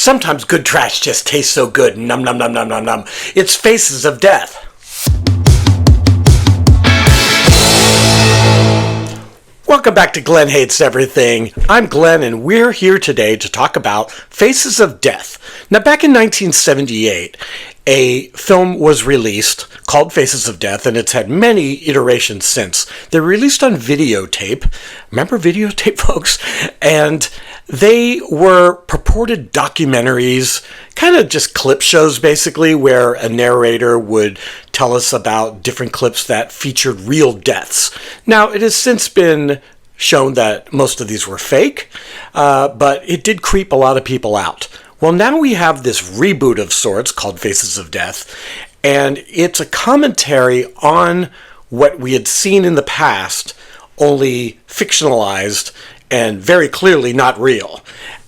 Sometimes good trash just tastes so good. Num num num num num num. It's Faces of Death. Welcome back to Glenn Hates Everything. I'm Glenn, and we're here today to talk about Faces of Death. Now, back in 1978, a film was released called Faces of Death, and it's had many iterations since. They were released on videotape. Remember videotape, folks? And they were purported documentaries, kind of just clip shows, basically, where a narrator would tell us about different clips that featured real deaths. Now, it has since been shown that most of these were fake, but it did creep a lot of people out. Well, now we have this reboot of sorts called Faces of Death, and it's a commentary on what we had seen in the past, only fictionalized and very clearly not real.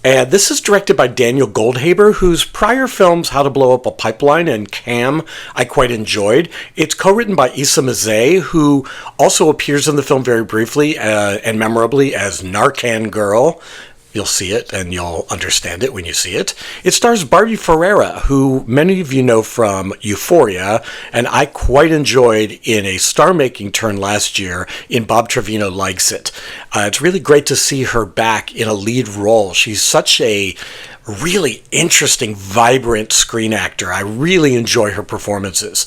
And this is directed by Daniel Goldhaber, whose prior films, How to Blow Up a Pipeline and Cam, I quite enjoyed. It's co-written by Issa Mazet, who also appears in the film very briefly and memorably as Narcan Girl. You'll see it, and you'll understand it when you see it. It stars Barbie Ferreira, who many of you know from Euphoria, and I quite enjoyed in a star-making turn last year in Bob Trevino Likes It. It's really great to see her back in a lead role. She's such a really interesting, vibrant screen actor. I really enjoy her performances.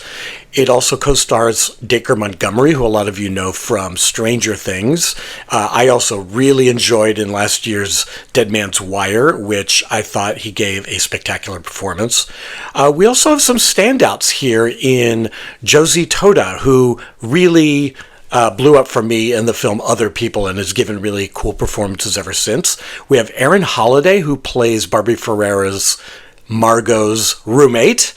It also co-stars Dacre Montgomery, who a lot of you know from Stranger Things. I also really enjoyed in last year's Dead Man's Wire, which I thought he gave a spectacular performance. We also have some standouts here in Josie Toda, who really blew up for me in the film Other People and has given really cool performances ever since. We have Erin Holiday, who plays Barbie Ferreira's Margot's roommate.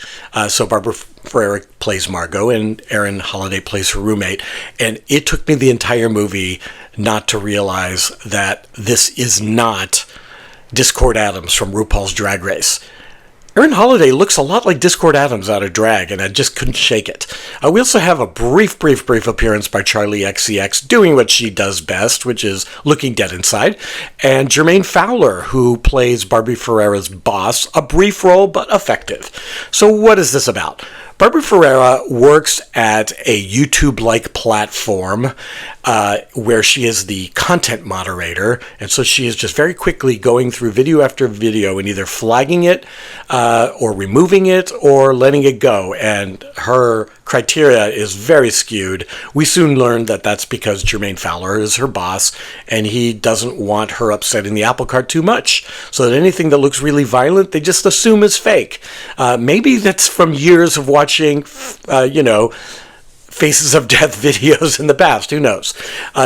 So Barbara Ferreira plays Margot and Erin Holiday plays her roommate. And it took me the entire movie not to realize that this is not Discord Adams from RuPaul's Drag Race. Erin Holiday looks a lot like Discord Adams out of drag, and I just couldn't shake it. We also have a brief appearance by Charlie XCX, doing what she does best, which is looking dead inside, and Jermaine Fowler, who plays Barbie Ferreira's boss, a brief role, but effective. So what is this about? Barbie Ferreira works at a YouTube-like platform where she is the content moderator, and so she is just very quickly going through video after video and either flagging it or removing it or letting it go, and her criteria is very skewed. We soon learned that that's because Jermaine Fowler is her boss, and he doesn't want her upsetting the apple cart too much, so that anything that looks really violent, they just assume is fake. Maybe that's from years of watching, Faces of Death videos in the past. Who knows?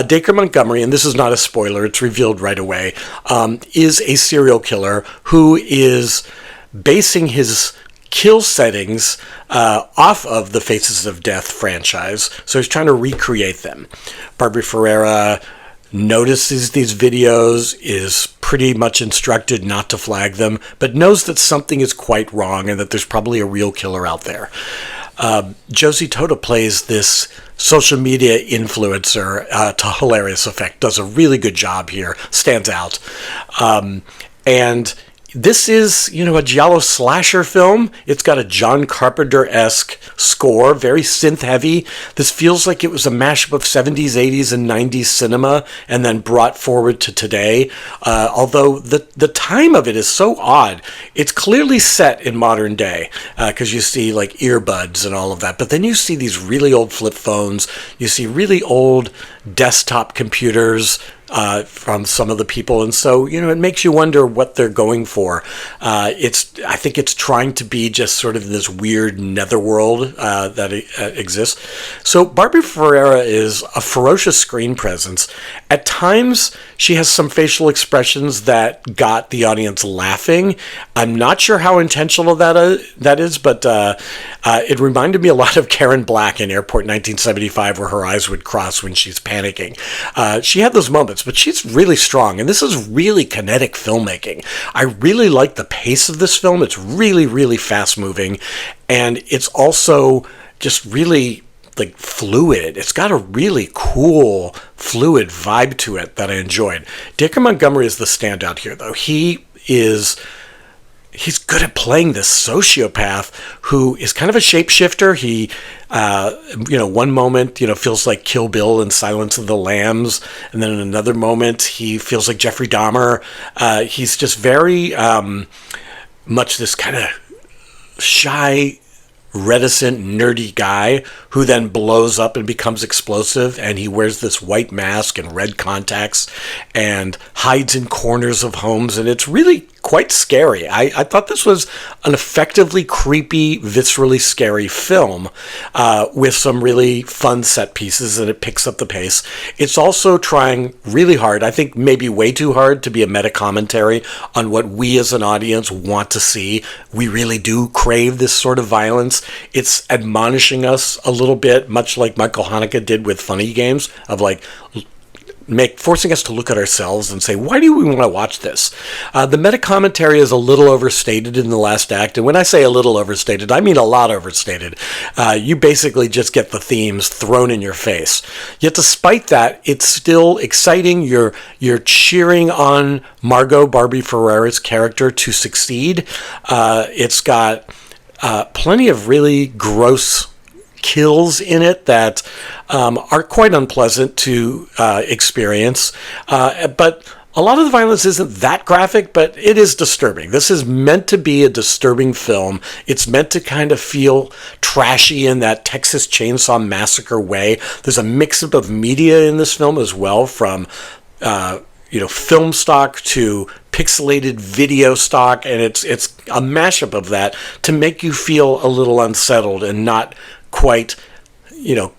Dacre Montgomery, and this is not a spoiler, it's revealed right away, is a serial killer who is basing his kill settings off of the Faces of Death franchise. So he's trying to recreate them. Barbie Ferreira notices these videos, is pretty much instructed not to flag them, but knows that something is quite wrong and that there's probably a real killer out there. Josie Toda plays this social media influencer to hilarious effect, does a really good job here, stands out. And this is, a giallo slasher film. It's got a John Carpenter-esque score, very synth-heavy. This feels like it was a mashup of 70s, 80s, and 90s cinema and then brought forward to today. Although the time of it is so odd. It's clearly set in modern day because you see like earbuds and all of that. But then you see these really old flip phones. You see really old desktop computers from some of the people, and so it makes you wonder what they're going for. I think it's trying to be just sort of this weird netherworld that exists. So Barbie Ferreira is a ferocious screen presence. At times, she has some facial expressions that got the audience laughing. I'm not sure how intentional that is, but it reminded me a lot of Karen Black in Airport 1975, where her eyes would cross when she's panicking. She had those moments, but she's really strong, and this is really kinetic filmmaking. I really like the pace of this film. It's really, really fast-moving, and it's also just really like fluid. It's got a really cool, fluid vibe to it that I enjoyed. Dacre Montgomery is the standout here, though. He's he's good at playing this sociopath who is kind of a shapeshifter. He, one moment, feels like Kill Bill in Silence of the Lambs. And then in another moment, he feels like Jeffrey Dahmer. He's just very much this kind of shy, reticent, nerdy guy who then blows up and becomes explosive, and he wears this white mask and red contacts and hides in corners of homes, and it's really quite scary. I thought this was an effectively creepy, viscerally scary film with some really fun set pieces, and it picks up the pace. It's also trying really hard, I think maybe way too hard, to be a meta-commentary on what we as an audience want to see. We really do crave this sort of violence. It's admonishing us a little bit, much like Michael Haneke did with Funny Games, of like forcing us to look at ourselves and say, why do we want to watch this? The meta-commentary is a little overstated in the last act, and when I say a little overstated, I mean a lot overstated. You basically just get the themes thrown in your face. Yet despite that, it's still exciting. You're cheering on Margot Barbie Ferrera's character to succeed. It's got plenty of really gross kills in it that are quite unpleasant to experience. But a lot of the violence isn't that graphic, but it is disturbing. This is meant to be a disturbing film. It's meant to kind of feel trashy in that Texas Chainsaw Massacre way. There's a mix-up of media in this film as well, from film stock to pixelated video stock, and it's a mashup of that to make you feel a little unsettled and not quite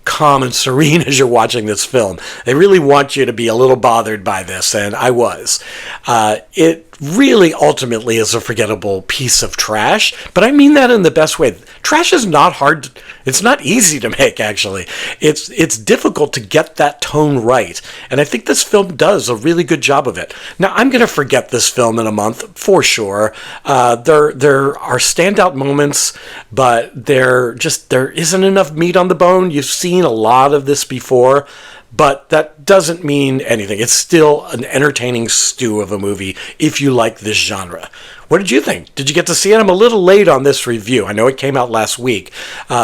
calm and serene as you're watching this film. They really want you to be a little bothered by this, and I was. It really ultimately is a forgettable piece of trash, but I mean that in the best way. Trash is not hard. It's not easy to make, actually. It's difficult to get that tone right, and I think this film does a really good job of it. Now, I'm going to forget this film in a month, for sure. There are standout moments, but there isn't enough meat on the bone. You've seen a lot of this before, but that doesn't mean anything. It's still an entertaining stew of a movie if you like this genre. What did you think? Did you get to see it? I'm a little late on this review. I know it came out last week,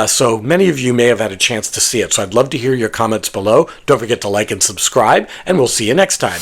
so many of you may have had a chance to see it. So I'd love to hear your comments below. Don't forget to like and subscribe, and we'll see you next time.